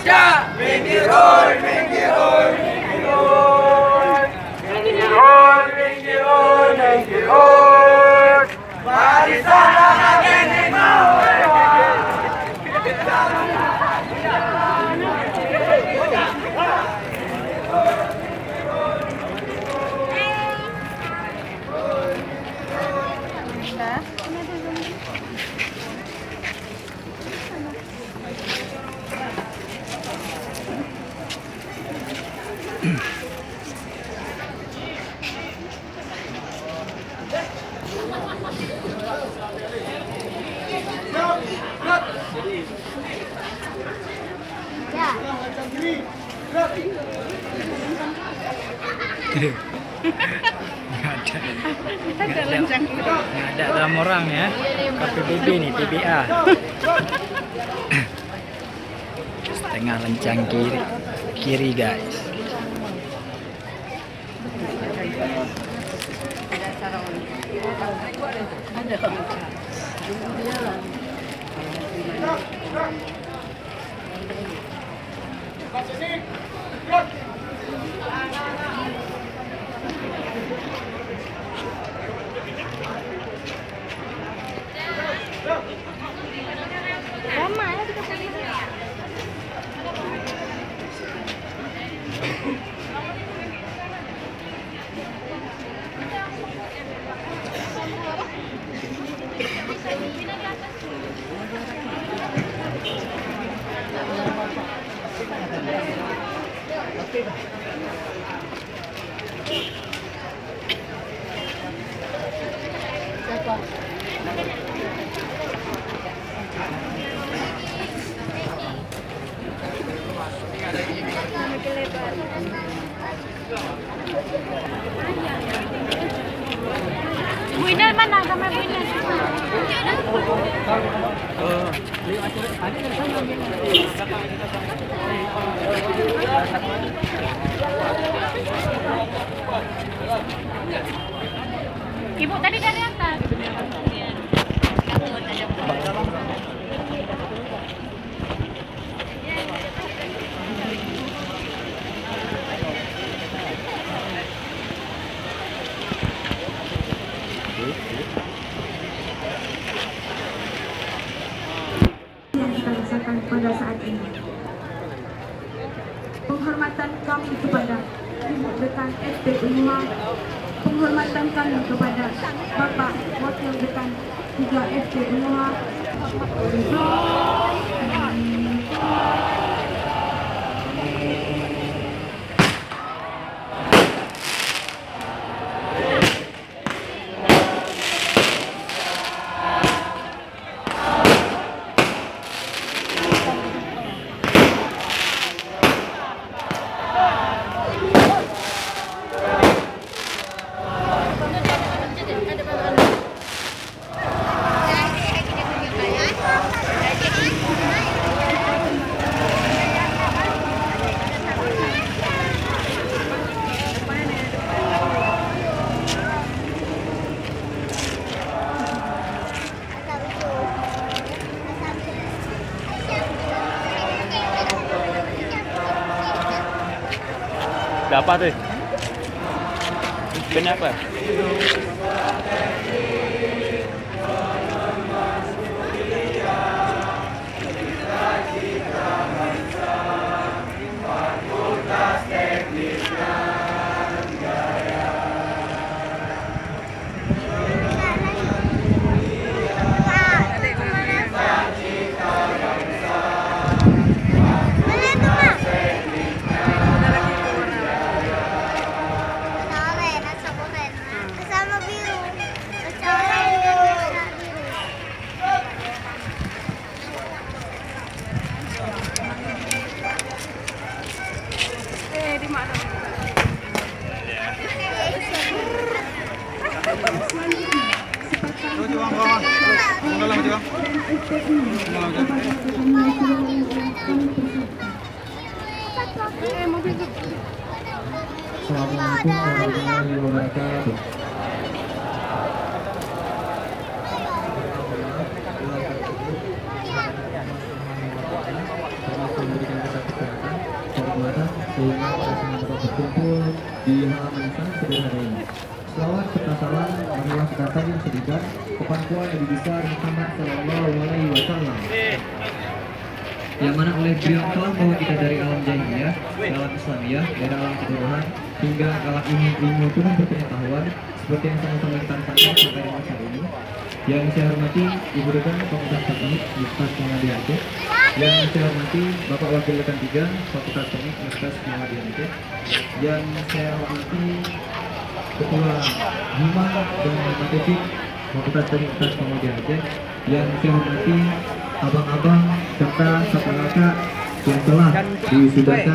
Indonesia. Minggir oi, minggir oi, minggir oi. Minggir oi, minggir oi, minggir oi. Barisan anak nenek mau. Nggak ada dalam orang ya. KPBB nih, PBA. Setengah lencang kiri guys. Bu Indah mana? Kamar Bu Indah. Ibu tadi dari atas. Pada saat ini penghormatan kami kepada Ibu Dekan SD Unua, penghormatan kami kepada Bapak Wakil Dekan 3 SD Unua. Udah apa tuh? Kenapa? Assalamualaikum warahmatullahi wabarakatuh. Termasuk memberikan kesatuan di halaman yang sangat sederhana ini. Selawat serta salam marilah kita saling sedekah kepada Nabi besar Muhammad Sallallahu Alaihi Wasallam, yang mana oleh beliau telah membawa kita dari alam jahiliyah ke alam Islamiyah, dari alam kebodohan hingga alam ilmu penuh berpengetahuan seperti yang sama-sama kita rasakan sampai dengan saat ini. Yang saya hormati Ibu Dekan Fakultas Teknik Universitas Muhammadiyah Aceh, yang saya hormati Bapak Wakil Dekan 3 Fakultas Teknik Universitas Muhammadiyah Aceh, yang saya hormati Ketua Hima dan Matematik Fakultas Teknik Universitas Muhammadiyah Aceh, yang saya hormati abang-abang serta kakak-kakak yang telah diwisudakan